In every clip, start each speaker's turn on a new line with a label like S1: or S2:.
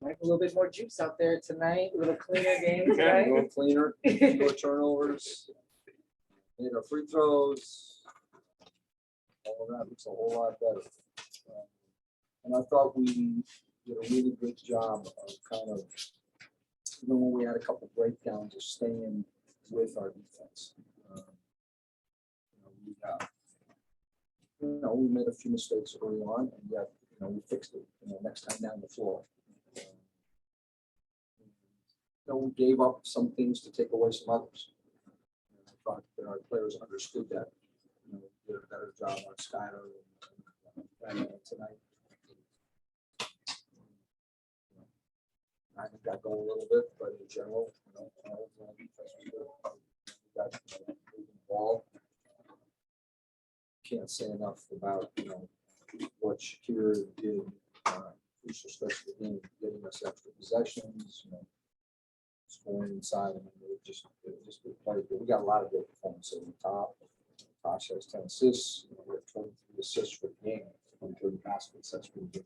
S1: Right, a little bit more juice out there tonight, a little cleaner game
S2: A
S1: tonight.
S2: little cleaner, fewer turnovers, made our free throws. All of that looks a whole lot better. And I thought we did a really good job of kind of, even when we had a couple breakdowns, of staying with our defense. We made a few mistakes early on, and yet, we fixed it, next time down the floor. We gave up some things to take away some others. And I thought that our players understood that. Did a better job on Skyler and tonight. I think that go a little bit, but in general, our defense was good. We got moving the ball. Can't say enough about what Shakira did crucial stretch of the game, getting us extra possessions, scoring inside. I mean, it just good play. But we got a lot of good performances on the top. Tosh has 10 assists. We have 23 assists for the game, 23 baskets. That's pretty good.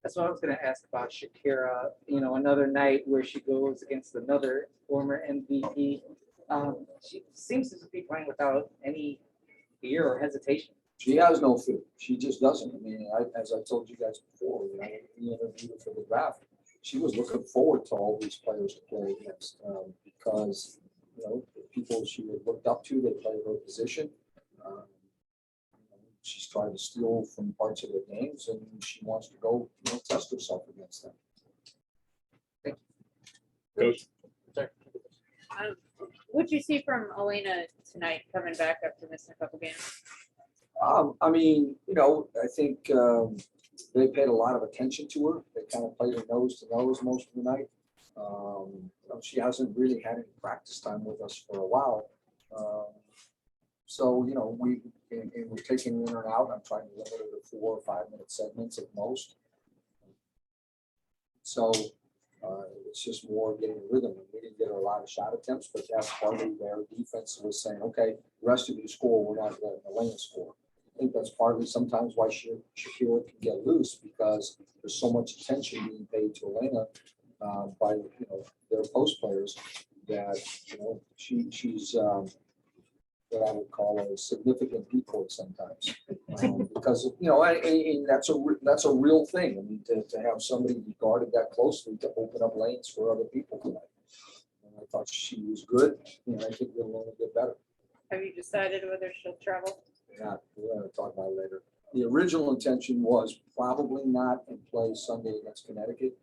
S1: That's what I was going to ask about Shakira. Another night where she goes against another former MVP. She seems to be playing without any fear or hesitation.
S2: She has no fear. She just doesn't. I mean, as I told you guys before, we interviewed her for the draft. She was looking forward to all these players to play against because the people she had looked up to, they play her position. She's trying to steal from parts of their games, and she wants to go test herself against them.
S1: Thank
S3: you. Coach.
S1: Sorry.
S4: What'd you see from Elena tonight, coming back after missing a couple games?
S2: I mean, I think they paid a lot of attention to her. They kind of played her nose to nose most of the night. She hasn't really had any practice time with us for a while. So, we're taking in and out. I'm trying to limit it to 4 or 5 minute segments at most. So it's just more getting a rhythm. We didn't get a lot of shot attempts, but that's partly their defense was saying, okay, the rest of you score, we're not letting Elena score. I think that's partly sometimes why Shakira can get loose, because there's so much attention being paid to Elena by their post players that she's what I would call a significant decoy sometimes, because and that's a real thing. I mean, to have somebody be guarded that closely to open up lanes for other people tonight. And I thought she was good, and I think we'll only get better.
S4: Have you decided whether she'll travel?
S2: Yeah, we're going to talk about it later. The original intention was probably not and play Sunday against Connecticut.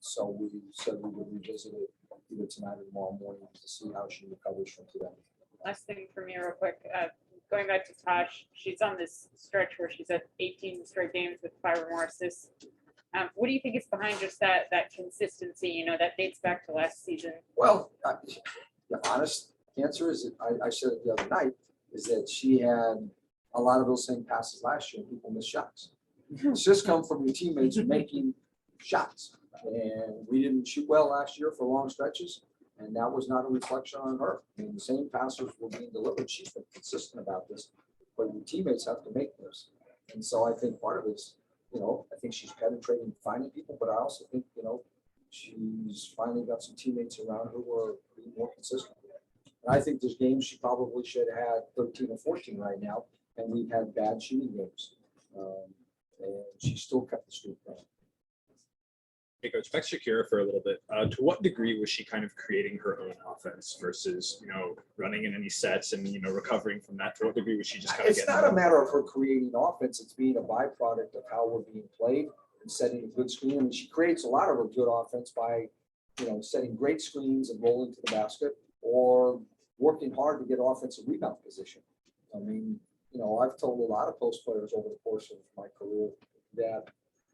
S2: So we said we would revisit it either tonight or tomorrow morning to see how she recovers from today.
S4: Last thing for me real quick, going back to Tosh, she's on this stretch where she's at 18 straight games with 5 or more assists. What do you think is behind just that consistency, that dates back to last season?
S2: Well, the honest answer is, I said it the other night, is that she had a lot of those same passes last year and people missed shots. It's just come from your teammates making shots. And we didn't shoot well last year for long stretches, and that was not a reflection on her. I mean, the same passes were being delivered. She's been consistent about this, but your teammates have to make this. And so I think part of it is, I think she's penetrating, finding people, but I also think, she's finally got some teammates around her who are being more consistent. And I think there's games she probably should have had 13 or 14 right now, and we've had bad shooting games. And she still kept the streak going.
S3: Hey, Coach, back to Shakira for a little bit. To what degree was she kind of creating her own offense versus, running in any sets and, recovering from that? To what degree was she just kind of
S2: It's not a matter of her creating offense. It's being a byproduct of how we're being played and setting a good screen. I mean, she creates a lot of her good offense by, setting great screens and rolling to the basket or working hard to get offensive rebound position. I mean, I've told a lot of post players over the course of my career that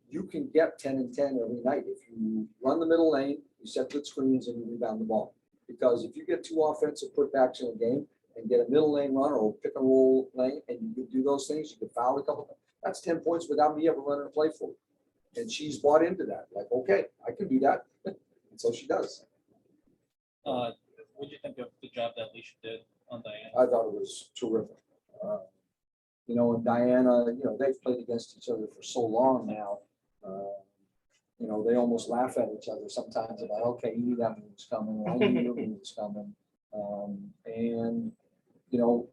S2: you can get 10 and 10 every night if you run the middle lane, you set good screens, and you rebound the ball. Because if you get 2 offensive putbacks in a game and get a middle lane run or pick and roll lane, and you can do those things, you can foul a couple of times, that's 10 points without me ever running a play for you. And she's bought into that. Like, okay, I can do that. And so she does.
S5: What did you think of the job that Alicia did on Diana?
S2: I thought it was terrific. And Diana, they've played against each other for so long now. you know, they almost laugh at each other sometimes about, okay, you knew that move's coming, or I knew your move was coming. And, you know,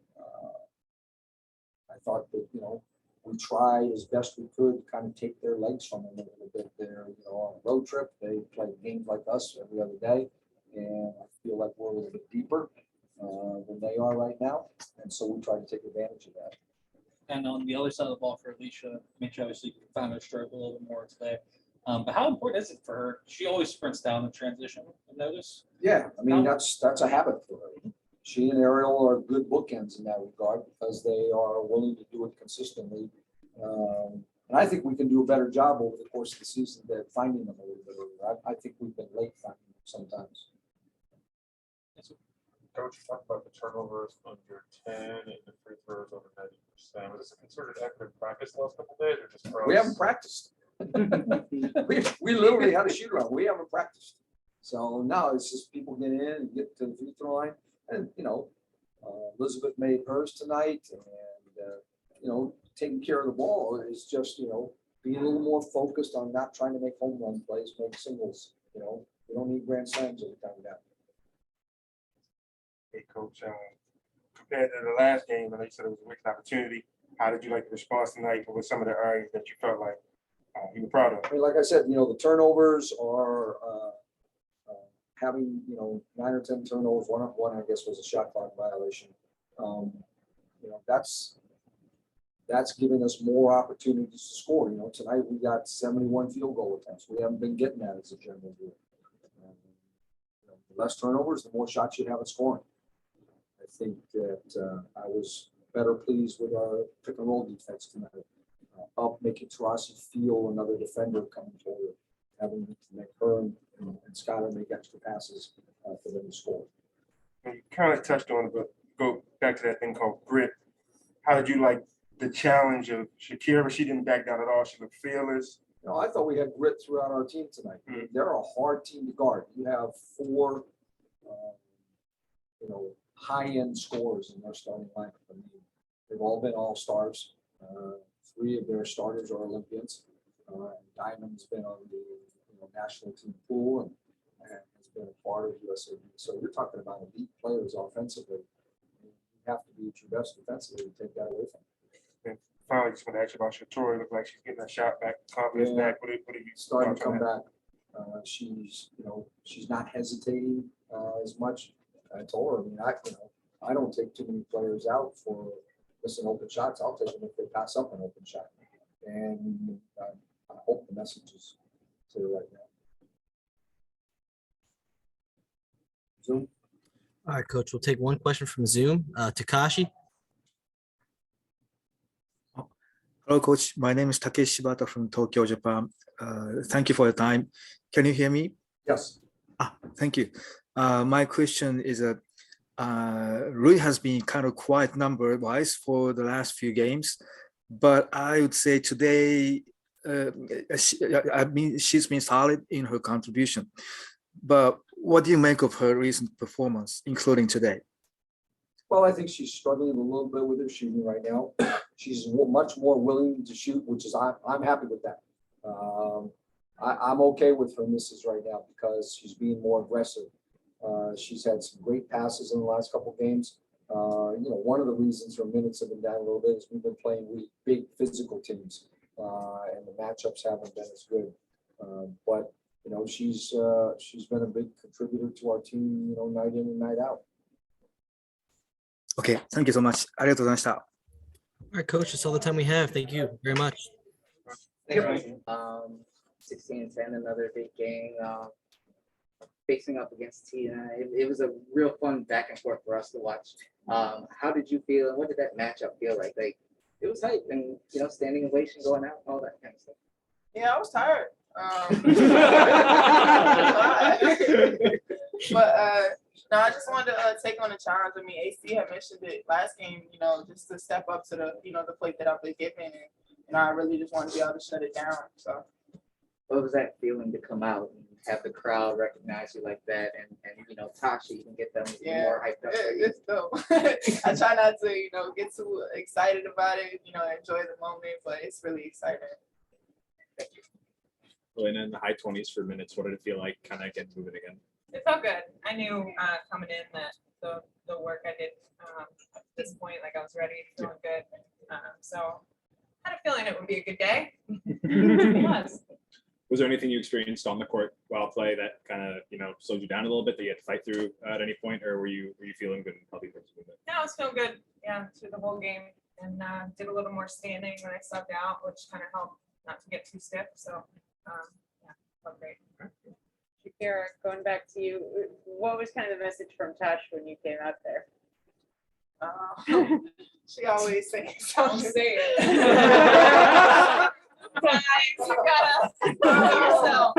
S2: I thought that, you know, we tried as best we could to kind of take their legs from them a little bit there. You know, on a road trip, they play games like us every other day. And I feel like we're a little bit deeper than they are right now. And so we try to take advantage of that.
S5: And on the other side of the ball for Alicia, Mitch obviously found her stroke a little bit more today. But how important is it for her? She always sprints down the transition. I notice.
S2: Yeah, I mean, that's a habit for her. She and Ariel are good bookends in that regard because they are willing to do it consistently. And I think we can do a better job over the course of the season at finding them a little bit earlier. I think we've been late finding them sometimes.
S6: Coach, you talked about the turnovers under 10 and the free throws over 90%. Was this a concerted effort in practice the last couple of days or just pros?
S2: We haven't practiced. we literally had a shoot around. We haven't practiced. So now it's just people get in and get to the free throw line. And, you know, Elizabeth made hers tonight. And, you know, taking care of the ball is just, you know, being a little more focused on not trying to make home run plays, make singles. You know, we don't need grand slams every time we got.
S6: Hey, Coach, compared to the last game, I know you said it was a wicked opportunity. How did you like the response tonight? What were some of the areas that you felt like you were proud of?
S2: I mean, like I said, you know, the turnovers are having, you know, 9 or 10 turnovers. One, I guess, was a shot clock violation. You know, that's giving us more opportunities to score. You know, tonight we got 71 field goal attempts. We haven't been getting that as a general rule. You know, the less turnovers, the more shots you have at scoring. I think that I was better pleased with our pick and roll defense tonight. Up making Tarasi feel another defender coming forward, having to make her and Skylar make extra passes for them to score.
S6: You kind of touched on it, but go back to that thing called grit. How did you like the challenge of Shakira? She didn't back down at all. She looked fearless.
S2: You know, I thought we had grit throughout our team tonight.
S6: Mm-hmm.
S2: They're a hard team to guard. You have 4, you know, high-end scorers in their starting lineup. I mean, they've all been all-stars. 3 of their starters are Olympians. Diamond's been on the national team pool and has been a part of USA. So you're talking about elite players offensively. You have to be at your best defensively to take that away from them.
S6: And finally, just want to ask you about Shatori. Look like she's getting that shot back, confidence back. What do you
S2: starting to come back? She's, you know, she's not hesitating as much. I told her, I mean, I don't take too many players out for missing open shots. I'll take them if they pass up an open shot. And I hope the message is clear right now. Zoom.
S7: All right, Coach, we'll take one question from Zoom. Takashi.
S8: Hello, Coach. My name is Takeshi Shibata from Tokyo, Japan. Thank you for your time. Can you hear me?
S2: Yes.
S8: Thank you. My question is Rui has been kind of quiet number-wise for the last few games, but I would say today, she's been solid in her contribution. But what do you make of her recent performance, including today?
S2: Well, I think she's struggling a little bit with her shooting right now. She's much more willing to shoot, which is I'm happy with that. I'm okay with her misses right now because she's being more aggressive. She's had some great passes in the last couple of games. You know, one of the reasons her minutes have been down a little bit is we've been playing with big physical teams, and the matchups haven't been as good. But you know, she's been a big contributor to our team, you know, night in and night out.
S8: Okay, thank you so much. ありがとうございました。
S7: All right, Coach, that's all the time we have. Thank you very much.
S1: Thanks, 16-10, another big game. Facing up against Tina, it was a real fun back and forth for us to watch. How did you feel, and what did that matchup feel like? Like, it was hype, and you know, standing ovation going out, all that kind of stuff.
S9: Yeah, I was tired. But no, I just wanted to take on the challenge. I mean, AC had mentioned it last game, you know, just to step up to the, you know, the plate that I've been given, and you know, I really just wanted to be able to shut it down. So,
S1: what was that feeling to come out and have the crowd recognize you like that, and you know, Tasha even get them more hyped up?
S9: It's dope. I try not to, you know, get too excited about it, you know, enjoy the moment, but it's really exciting.
S2: A
S3: Elena in the high 20s for minutes. What did it feel like kind of getting moving again?
S10: It felt good. I knew coming in that the work I did at this point, like I was ready, feeling good. So I had a feeling it would be a good day. It was.
S3: Was there anything you experienced on the court while play that kind of, slowed you down a little bit that you had to fight through at any point, or were you feeling good and healthy for the movement?
S10: No, I was feeling good. Yeah, through the whole game, and did a little more standing when I subbed out, which kind of helped not to get too stiff. So yeah, felt great.
S4: Shakira, going back to you, what was kind of the message from Tosh when you came out there?
S9: She always says
S10: Don't
S9: something.
S10: say it. Guys, you gotta yourself.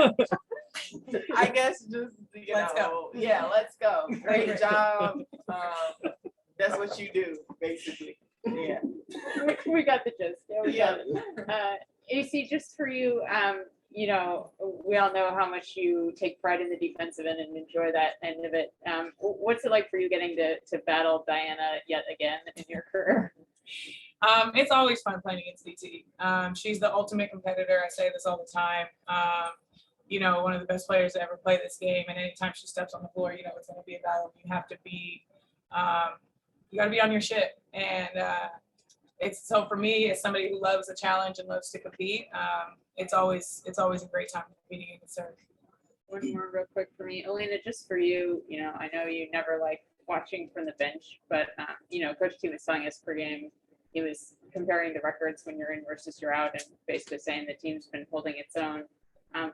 S9: I guess just,
S10: Let's go.
S9: Yeah, let's go. Great job. That's what you do, basically. Yeah.
S4: We got the gist. Yeah, we
S9: Yeah.
S4: got it. AC, just for you, we all know how much you take pride in the defensive end and enjoy that end of it. What's it like for you getting to battle Diana yet again in your career?
S10: It's always fun playing against DT. She's the ultimate competitor. I say this all the time. One of the best players to ever play this game. And anytime she steps on the floor, it's going to be a battle. You have to be, you got to be on your shit. And it's so for me, as somebody who loves a challenge and loves to compete, it's always a great time competing against her.
S4: One more real quick for me, Elena, just for you. I know you never like watching from the bench, but Coach T was telling us per game. He was comparing the records when you're in versus you're out, and basically saying the team's been holding its own.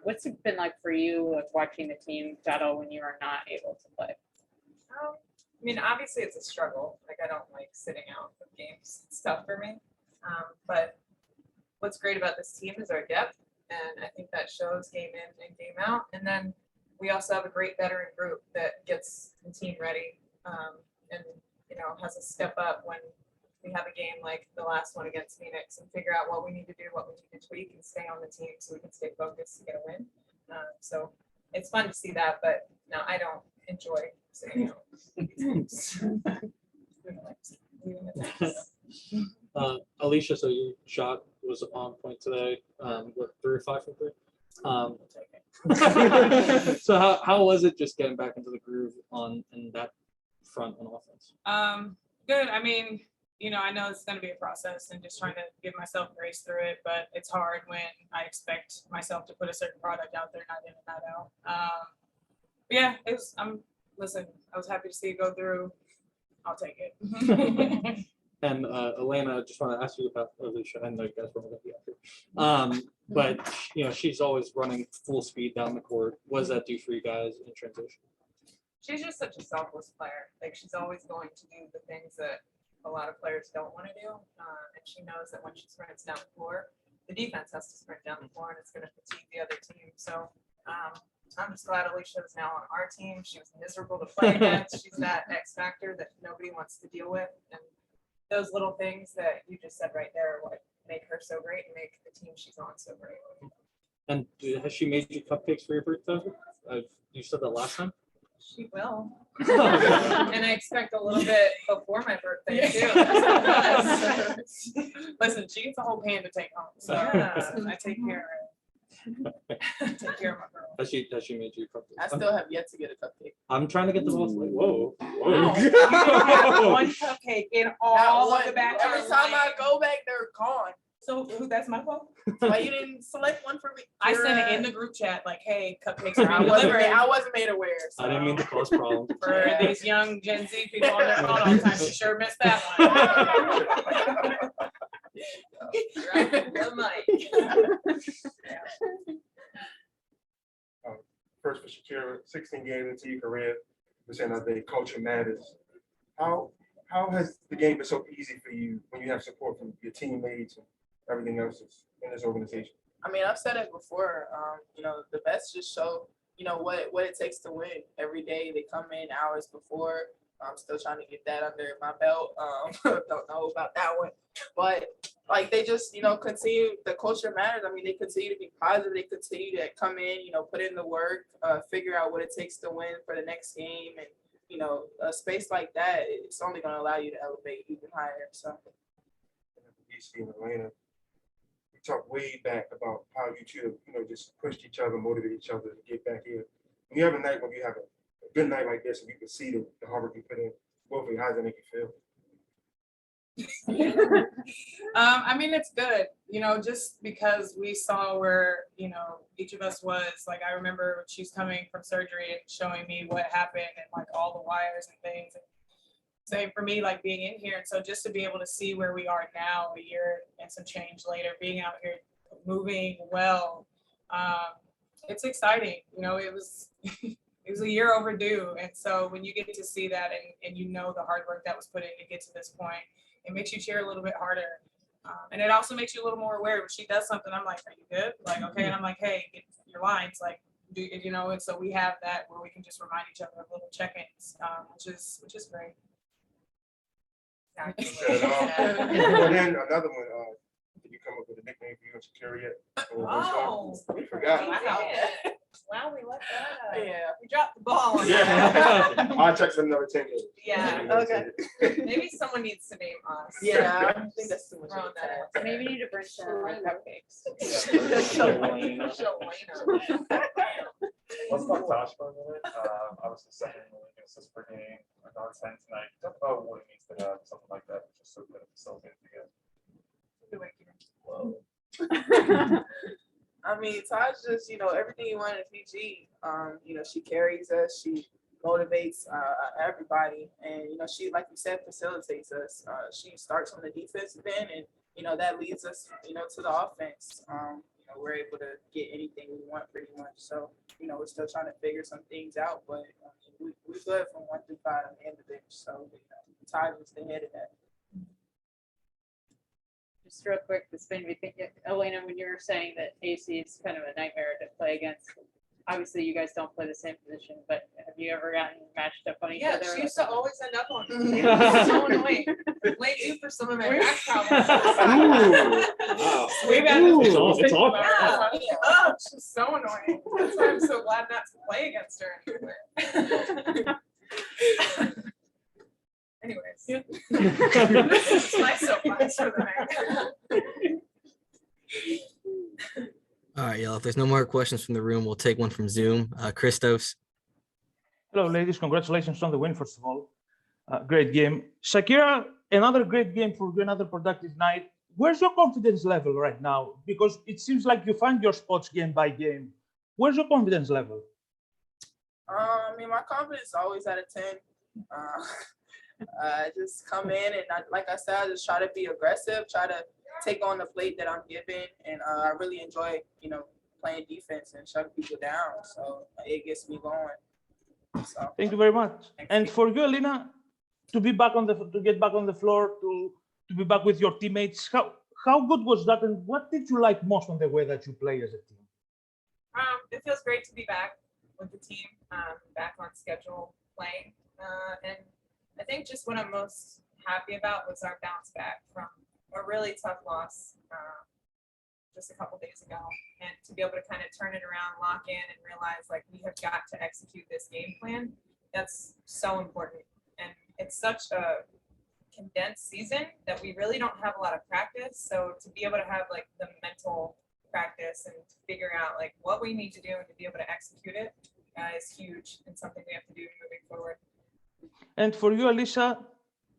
S4: What's it been like for you, like watching the team battle when you are not able to play?
S10: Obviously it's a struggle. Like I don't like sitting out of games. It's tough for me. But what's great about this team is our depth, and I think that shows game in and game out. And then we also have a great veteran group that gets the team ready, and has a step up when we have a game like the last one against Phoenix and figure out what we need to do, what we need to tweak, and stay on the team so we can stay focused to get a win. So it's fun to see that, but no, I don't enjoy sitting out.
S5: Alicia, so your shot was on point today. What, 3 or 5 from 3? So how was it just getting back into the groove in that front on offense?
S10: Good. I know it's going to be a process and just trying to give myself grace through it, but it's hard when I expect myself to put a certain product out there, not in and not out. Yeah, listen, I was happy to see it go through. I'll take it.
S5: And Elena, I just want to ask you about Alicia. I know you guys were going to be after. But she's always running full speed down the court. What does that do for you guys in transition?
S10: She's just such a selfless player. Like she's always going to do the things that a lot of players don't want to do. And she knows that when she sprints down the floor, the defense has to sprint down the floor and it's going to fatigue the other team. So I'm just glad Alicia is now on our team. She was miserable to play against. She's that X factor that nobody wants to deal with. And those little things that you just said right there are what make her so great and make the team she's on so great.
S5: And has she made you cupcakes for your birthday? You said that last time?
S10: She will. And I expect a little bit before my birthday too. Listen, she gets a whole pan to take home. So I take care of it. Take care of my girl.
S5: Has she made you cupcakes?
S9: I still have yet to get a cupcake.
S5: I'm trying to get the most. Like, whoa.
S10: Wow. You have one cupcake in all of the back.
S9: Every time I go back, they're gone.
S10: So that's my fault.
S9: Why you didn't select one for me?
S10: I sent it in the group chat like, hey, cupcakes are
S9: I
S10: being
S9: wasn't,
S10: delivered.
S9: I wasn't made aware. So.
S5: I didn't mean to cause problems.
S10: For these young Gen Z people on their phone all the time, you sure missed that one. Dropping the mic.
S6: First for Shakira, 16 games into your career, you're saying that the culture matters. How has the game been so easy for you when you have support from your teammates and everything else in this organization?
S9: I've said it before. The best just show, what it takes to win. Every day they come in hours before. I'm still trying to get that under my belt. Don't know about that one, but they just, continue. The culture matters. They continue to be positive. They continue to come in, put in the work, figure out what it takes to win for the next game, and a space like that, it's only going to allow you to elevate even higher. So,
S6: DC and Atlanta, we talked way back about how you two, just pushed each other, motivated each other to get back here. When you have a night when you have a good night like this, and you can see the hard work you put in, both of you, how does that make you feel?
S9: I mean, it's good, just because we saw where, each of us was. Like, I remember she's coming from surgery and showing me what happened and like all the wires and things. And same for me, like being in here. And so just to be able to see where we are now, a year and some change later, being out here, moving well, it's exciting. It was it was a year overdue. And so when you get to see that and the hard work that was put in to get to this point, it makes you cheer a little bit harder. And it also makes you a little more aware. When she does something, I'm like, are you good? Like, okay. And I'm like, hey, get your lines. Like, and so we have that where we can just remind each other of little check-ins, which is great.
S6: And then another one, did you come up with a nickname for you and Shakira yet?
S10: Oh,
S6: we forgot.
S10: Wow, we left that.
S9: Yeah.
S10: We dropped the ball on that.
S6: Yeah. I'll check for another 10 years.
S10: Yeah.
S9: Okay.
S10: Maybe someone needs to name us.
S9: Yeah, I don't think that's too much.
S10: Throwing that out.
S4: Maybe you need to bring some cupcakes.
S10: Shalena.
S11: Let's talk Tosh for a minute. Obviously, second in the league assist per game, a dog 10 tonight. Talk about what it means to have something like that, which is so good at facilitating together.
S9: I mean, Taj just, everything you want in PG. She carries us, she motivates everybody, and she, like you said, facilitates us. She starts on the defensive end, and that leads us, to the offense. We're able to get anything we want pretty much. So, we're still trying to figure some things out, but we're good from 1 through 5 on the end of it. So, Taj is the head of that.
S4: Just real quick, this made me think, Elena, when you were saying that AC is kind of a nightmare to play against, obviously you guys don't play the same position, but have you ever gotten matched up on each
S10: Yeah,
S4: other?
S10: she used to always end up on me. So annoying. Blame you for some of my back problems.
S4: We've had
S3: It's all.
S10: Yeah. Oh, she's so annoying. That's why I'm so glad not to play against her anymore. Anyways. This is my soapbox for the night.
S7: All right, y'all. If there's no more questions from the room, we'll take one from Zoom. Christos.
S12: Hello, ladies. Congratulations on the win, first of all. Great game. Shakira, another great game for you, another productive night. Where's your confidence level right now? Because it seems like you find your spots game by game. Where's your confidence level?
S9: I mean, my confidence is always at a 10. I just come in and like I said, I just try to be aggressive, try to take on the plate that I'm given, and I really enjoy, playing defense and shutting people down. So it gets me going. So
S12: thank you very much. And for you, Alina, to get back on the floor, to be back with your teammates, how good was that, and what did you like most on the way that you play as a team?
S10: It feels great to be back with the team, back on schedule playing, and I think just what I'm most happy about was our bounce back from a really tough loss just a couple days ago, and to be able to kind of turn it around, lock in, and realize like we have got to execute this game plan. That's so important, and it's such a condensed season that we really don't have a lot of practice. So to be able to have like the mental practice and to figure out like what we need to do and to be able to execute it is huge and something we have to do moving forward.
S12: And for you, Alicia,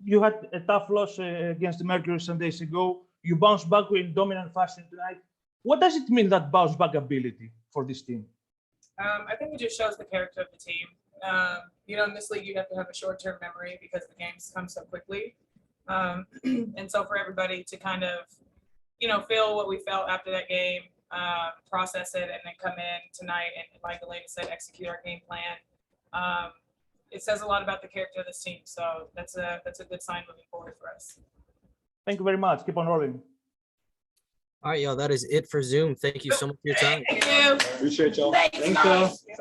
S12: you had a tough loss against the Mercury some days ago. You bounced back in dominant fashion tonight. What does it mean, that bounce back ability for this team?
S9: I think it just shows the character of the team. In this league, you have to have a short-term memory because the games come so quickly. And so for everybody to kind of, feel what we felt after that game, process it, and then come in tonight and, like Elena said, execute our game plan. It says a lot about the character of this team. So that's a good sign moving forward for us.
S12: Thank you very much. Keep on rolling.
S7: All right, y'all. That is it for Zoom. Thank you so much for your time.
S9: Thank you.
S3: Appreciate y'all.
S9: Thanks, guys.